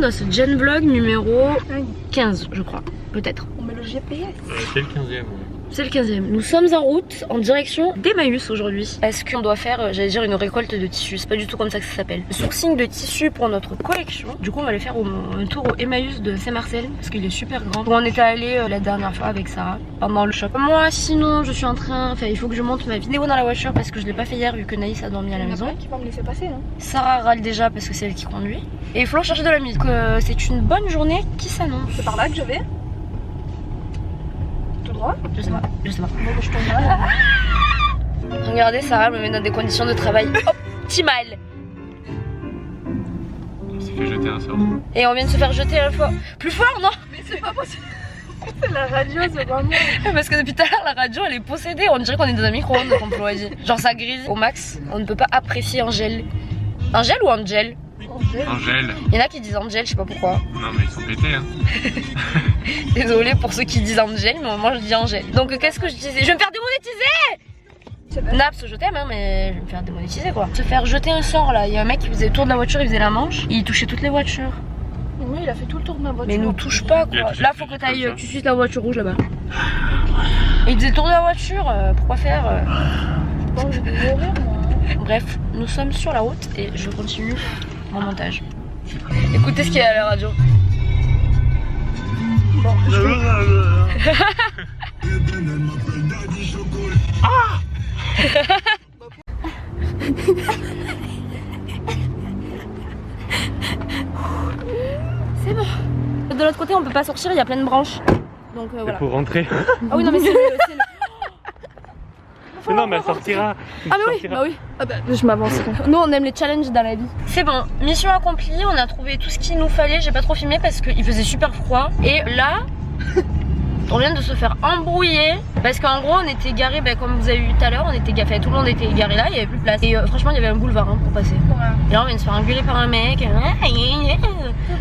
Windows Gen Vlog numéro 15 je crois, peut-être. On met le GPS. C'est le 15e. C'est le 15e. Nous sommes en route en direction d'Emmaüs aujourd'hui. Parce qu'on doit faire, j'allais dire, une récolte de tissus. C'est pas du tout comme ça que ça s'appelle. Sourcing de tissus pour notre collection. Du coup, on va aller faire un tour au Emmaüs de Saint-Marcel. Parce qu'il est super grand. On était allé la dernière fois avec Sarah pendant le shop. Moi, sinon, je suis en train. Enfin, il faut que je monte ma vidéo dans la voiture parce que je l'ai pas fait hier vu que Naïs a dormi à la maison. Qui va me laisser passer, hein. Sarah râle déjà parce que c'est elle qui conduit. Et il faut chercher de la musique. C'est une bonne journée qui s'annonce. C'est par là que je vais. Tout droit. Je sais pas. Je sais pas. Bon, je tombe là. Regardez, Sarah me met dans des conditions de travail optimales. On s'est fait jeter un sort. Et on vient de se faire jeter à la fois. Plus fort, non? Mais c'est pas possible. C'est la radio, c'est vraiment. Parce que depuis tout à l'heure, la radio elle est possédée. On dirait qu'on est dans un micro-ondes, comme on dit. Genre ça grise au max. On ne peut pas apprécier Angèle. Angèle ou Angel? Angèle. Il y en a qui disent Angel, je sais pas pourquoi. Non mais ils sont pétés hein. Désolée pour ceux qui disent Angel, mais moi je dis Angèle. Donc qu'est-ce que je disais? Je vais me faire démonétiser! Naps, je t'aime hein, mais je vais me faire démonétiser quoi. Se faire jeter un sort là. Il y a un mec qui faisait le tour de la voiture, il faisait la manche. Il touchait toutes les voitures. Oui, il a fait tout le tour de ma voiture. Mais nous touche pas quoi. Là faut que t'ailles, tu suives la voiture rouge là-bas. Et il faisait le tour de la voiture, pourquoi faire Je pense que je vais mourir moi. Bref, nous sommes sur la route et je continue mon montage. Écoutez ce qu'il y a à la radio. Bon, je vais... C'est bon. De l'autre côté on peut pas sortir, il y a plein de branches. Donc voilà. Pour rentrer. Ah oui non mais c'est le... Mais non mais elle sortira. Ah mais oui, bah oui. Ah bah, je m'avancerai. Nous on aime les challenges dans la vie. C'est bon, mission accomplie, on a trouvé tout ce qu'il nous fallait. J'ai pas trop filmé parce qu'il faisait super froid. Et là, on vient de se faire embrouiller. Parce qu'en gros on était garé, comme vous avez vu tout à l'heure, on était garé, tout le monde était garé là, il y avait plus de place. Et franchement il y avait un boulevard hein, pour passer. Et là on vient de se faire engueuler par un mec.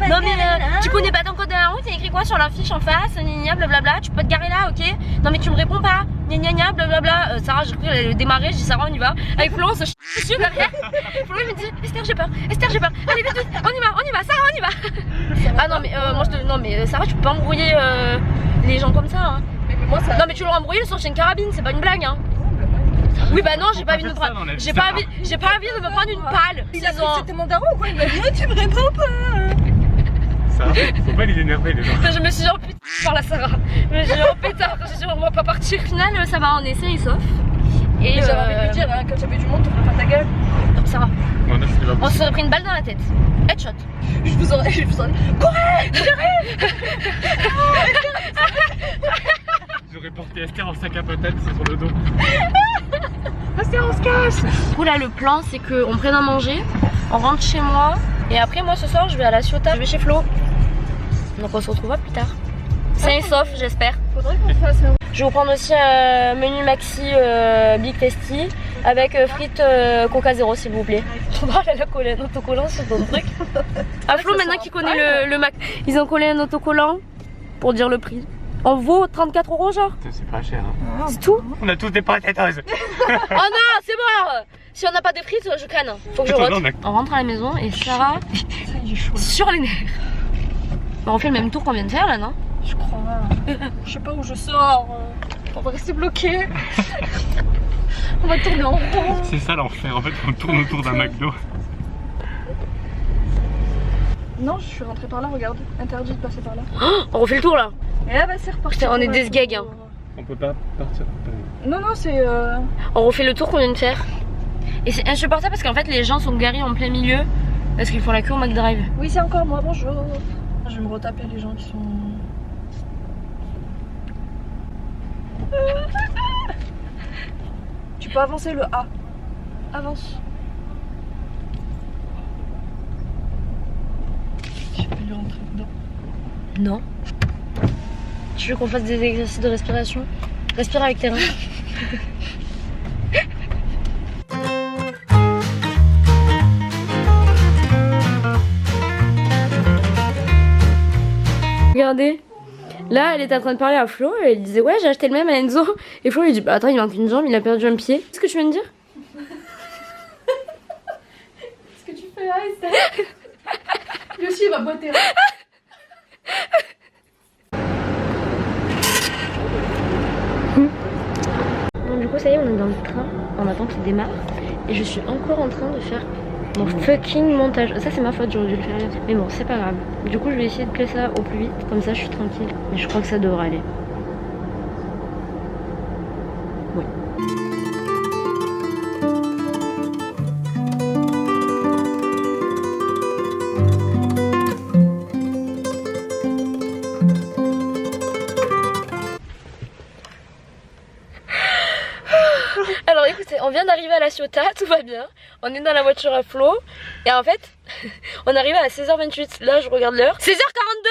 Non mais tu connais pas ton code de la route, il y a écrit quoi sur l'affiche en face, gna blablabla, tu peux te garer là, ok? Non mais tu me réponds pas, gna blablabla. Sarah, j'ai cru qu'elle allait démarrer, j'ai dit Sarah on y va. Avec Flo on se dessus derrière. Flo il me dit Esther j'ai peur, allez vite, on y va, Sarah on y va. Ah non mais moi je te... Non mais Sarah tu peux pas embrouiller les gens comme ça hein. Mais moi ça... Non mais tu l'auras embrouillé sur une carabine, c'est pas une blague hein. Oui bah non j'ai pas envie de me prendre. J'ai pas envie de me prendre une palle. Il a cru que c'était mon daron ou quoi? Il m'a dit tu me réponds pas. Ça, faut pas les énerver les gens. Je me suis dit oh putain par la Sarah. Je me suis dit oh putain, je me suis dit on va pas partir. Au final ça va, on est sain et sauf. Et j'avais envie de lui dire hein, quand j'avais du monde tu ferais pas ta gueule. Non ça va. Non, On se serait pris une balle dans la tête. Headshot. Je vous aurais courez, j'arrive. J'aurais porté Esther en sac à patates sur le dos. Esther on se casse. Du coup là le plan c'est qu'on prenne à manger, on rentre chez moi et après moi ce soir je vais à la Ciotat, je vais chez Flo. Donc on se retrouvera plus tard. Sain et sauf j'espère. Faudrait qu'on fasse un... Je vais vous prendre aussi un menu maxi Big Tasty avec frites Coca Zéro s'il vous plaît. Elle a collé un autocollant sur ton truc. À Flo maintenant qui connaît le Mac. Ils ont collé un autocollant pour dire le prix. On vaut 34 € genre. C'est pas cher hein. C'est tout. On a tous des potatoes. Oh non c'est mort. Si on n'a pas de frites je canne. Faut que je rote. On rentre à la maison et Sarah sur les nerfs. On refait le même tour qu'on vient de faire là non? Je crois. Je sais pas où je sors. On va rester bloqué. On va tourner en rond. C'est ça l'enfer, en fait on tourne autour d'un McDo. Non, je suis rentrée par là, regarde. Interdit de passer par là. Oh, on refait le tour là. Et là, bah c'est reparti. Putain, on est des gags hein. On peut pas partir. Non, non, c'est... On refait le tour qu'on vient de faire. Et c'est insupportable parce qu'en fait les gens sont garés en plein milieu parce qu'ils font la queue au McDrive. Oui, c'est encore moi, bonjour. Je vais me retaper les gens qui sont... Tu peux avancer le A. Avance. Je peux lui rentrer dedans. Non. Tu veux qu'on fasse des exercices de respiration? Respire avec tes reins. Regardez. Là, elle était en train de parler à Flo et elle disait ouais j'ai acheté le même à Enzo. Et Flo lui dit bah attends il manque une jambe, il a perdu un pied. Qu'est-ce que tu viens de dire? Qu'est-ce que tu fais là, Esther? Lui aussi il va boiter. Bon, du coup, ça y est, on est dans le train. On attend qu'il démarre. Et je suis encore en train de faire mon fucking montage. Ça, c'est ma faute, j'aurais dû le faire hier. Mais bon, c'est pas grave. Du coup, je vais essayer de placer ça au plus vite. Comme ça, je suis tranquille. Mais je crois que ça devrait aller. Oui. Alors écoutez, on vient d'arriver à La Ciotat, tout va bien. On est dans la voiture à Flo. Et en fait, on arrive à 16h28. Là, je regarde l'heure. 16h42.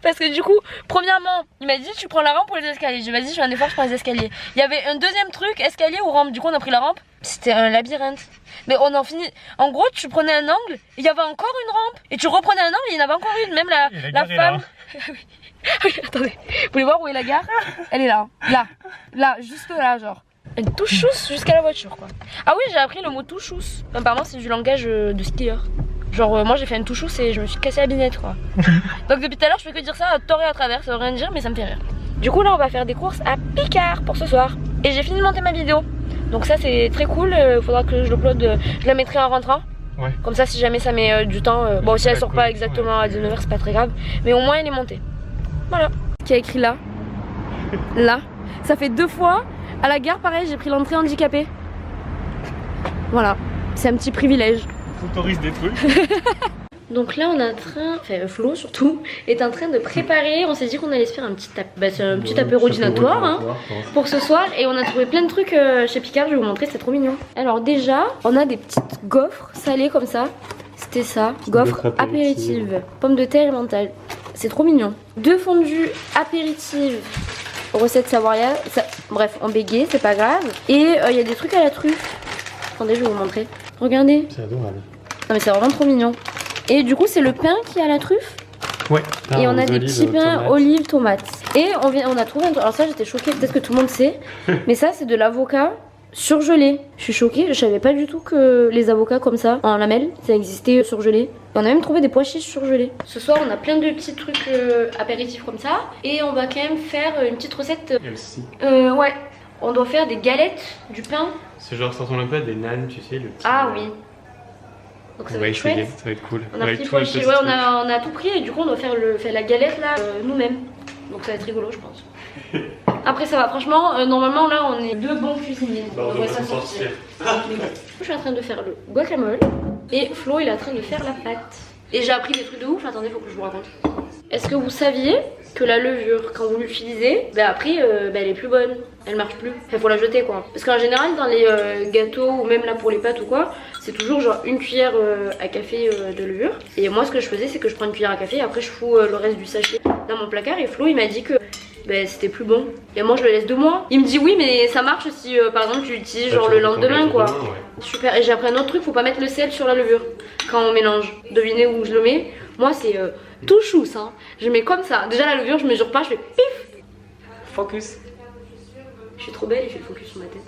Parce que du coup, premièrement, il m'a dit tu prends la rampe ou les escaliers. J'ai dit vas-y, je fais un effort, je prends les escaliers. Il y avait un deuxième truc, escalier ou rampe. Du coup, on a pris la rampe. C'était un labyrinthe. Mais on en finit. En gros, tu prenais un angle, il y avait encore une rampe. Et tu reprenais un angle, il y en avait encore une. Même la femme. Oui, attendez, vous voulez voir où est la gare? Elle est là, là, juste là, genre. Elle touche jusqu'à la voiture, quoi. Ah oui, j'ai appris le mot touchous. Apparemment, c'est du langage de skieur. Genre, moi j'ai fait une touchous et je me suis cassé la binette, quoi. Donc, depuis tout à l'heure, je fais que dire ça à tort et à travers, ça veut rien dire, mais ça me fait rire. Du coup, là, on va faire des courses à Picard pour ce soir. Et j'ai fini de monter ma vidéo. Donc, ça, c'est très cool. Faudra que je l'upload, je la mettrai en rentrant. Ouais. Comme ça, si jamais ça met du temps, bon, si elle sort pas exactement à 19h, c'est pas très grave. Mais au moins, elle est montée. Voilà. Qui a écrit là? Là. Ça fait 2 fois. À la gare, pareil, j'ai pris l'entrée handicapée. Voilà. C'est un petit privilège. T'autorises des trucs. Donc là, on est en train, enfin Flo surtout, est en train de préparer. On s'est dit qu'on allait se faire un petit petit apéro dînatoire hein, pour ce soir. Et on a trouvé plein de trucs chez Picard. Je vais vous montrer, c'est trop mignon. Alors déjà, on a des petites gaufres salées comme ça. C'était ça, gaufres apéritives, pommes de terre et mental. C'est trop mignon. 2 fondues apéritives, recette savoyarde. Bref, en bégay, c'est pas grave. Et il y a des trucs à la truffe. Attendez, je vais vous montrer. Regardez. C'est adorable. Non mais c'est vraiment trop mignon. Et du coup, c'est le pain qui a la truffe. Ouais. Et on a des petits pains olives, tomates. Et on a trouvé un truc. Alors ça, j'étais choquée. Peut-être que tout le monde sait. Mais ça, c'est de l'avocat surgelé. Je suis choquée. Je savais pas du tout que les avocats comme ça, en lamelles, ça existait surgelé. On a même trouvé des pois chiches surgelés. Ce soir, on a plein de petits trucs apéritifs comme ça. Et on va quand même faire une petite recette. Ouais. On doit faire des galettes, du pain. C'est genre, ça ressemble un peu à des nanes, tu sais, le petit. Ah oui. Donc ça va être chouette. Ça va être cool. On a pris pois chiches. Ouais, on a tout pris et du coup, on doit faire la galette là nous-mêmes. Donc ça va être rigolo, je pense. Après, ça va. Franchement, normalement, là, on est 2 bons cuisiniers. On devrait s'en sortir. Je suis en train de faire le guacamole et Flo, il est en train de faire la pâte. Et j'ai appris des trucs de ouf. Attendez, faut que je vous raconte. Est-ce que vous saviez que la levure, quand vous l'utilisez, après, elle est plus bonne. Elle marche plus. Il faut la jeter, quoi. Parce qu'en général, dans les gâteaux ou même là pour les pâtes ou quoi, c'est toujours genre une cuillère à café de levure. Et moi, ce que je faisais, c'est que je prends une cuillère à café et après, je fous le reste du sachet dans mon placard. Et Flo, il m'a dit que c'était plus bon. Et moi, je le laisse 2 mois. Il me dit oui, mais ça marche si par exemple tu l'utilises genre le lendemain, quoi. Ouais. Super. Et j'ai appris un autre truc, faut pas mettre le sel sur la levure quand on mélange. Devinez où je le mets. Moi, c'est tout chousse, hein. Je mets comme ça. Déjà, la levure, je mesure pas, je fais pif. Focus. Je suis trop belle, il fait le focus sur ma tête.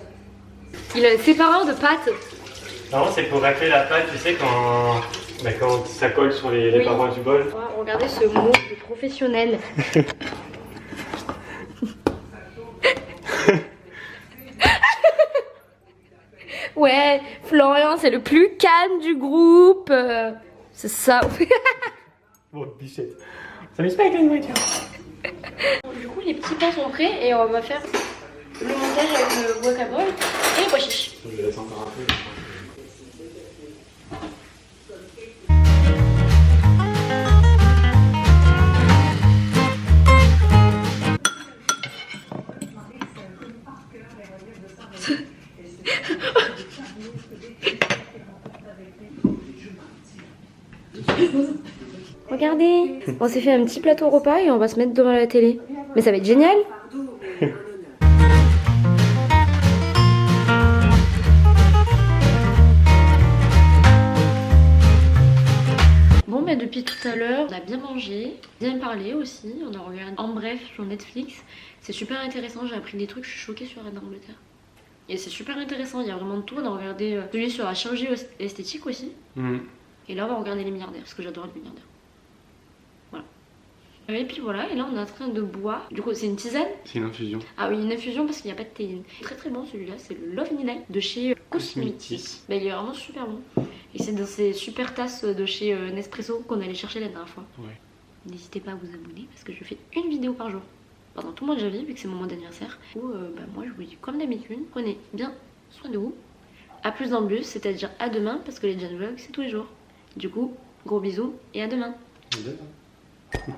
Il a un sépareur de pâtes. Non, c'est pour racler la pâte, tu sais, quand ça colle sur les parois du bol. Oh, regardez ce mot de professionnel. Ouais, Florian, c'est le plus calme du groupe. C'est ça. Bon, bichette. Ça m'explique avec une voiture. Du coup, les petits pains sont prêts et on va faire le montage avec le guacamole et les pois chiches. Je laisse encore un peu. Regardez, on s'est fait un petit plateau repas et on va se mettre devant la télé. Mais ça va être génial. Bon, depuis tout à l'heure, on a bien mangé, bien parlé aussi. On a regardé En Bref sur Netflix. C'est super intéressant, j'ai appris des trucs, je suis choquée sur Reine d'Angleterre. Et c'est super intéressant, il y a vraiment de tout. On a regardé celui sur la chirurgie esthétique aussi. Et là on va regarder les milliardaires parce que j'adore les milliardaires. Voilà. Et puis voilà, et là on est en train de boire. Du coup c'est une tisane. C'est une infusion. Ah oui, une infusion parce qu'il n'y a pas de théine. Très très bon celui-là, c'est le Love Me Life de chez Cosmetics. Bah, il est vraiment super bon. Et c'est dans ces super tasses de chez Nespresso qu'on allait chercher la dernière fois. Ouais. N'hésitez pas à vous abonner parce que je fais une vidéo par jour pendant tout le mois de janvier vu que c'est mon mois d'anniversaire. Moi je vous dis comme d'habitude, prenez bien soin de vous. A plus dans le bus, c'est-à-dire à demain parce que les Gen Vlogs c'est tous les jours. Du coup, gros bisous et à demain. À demain.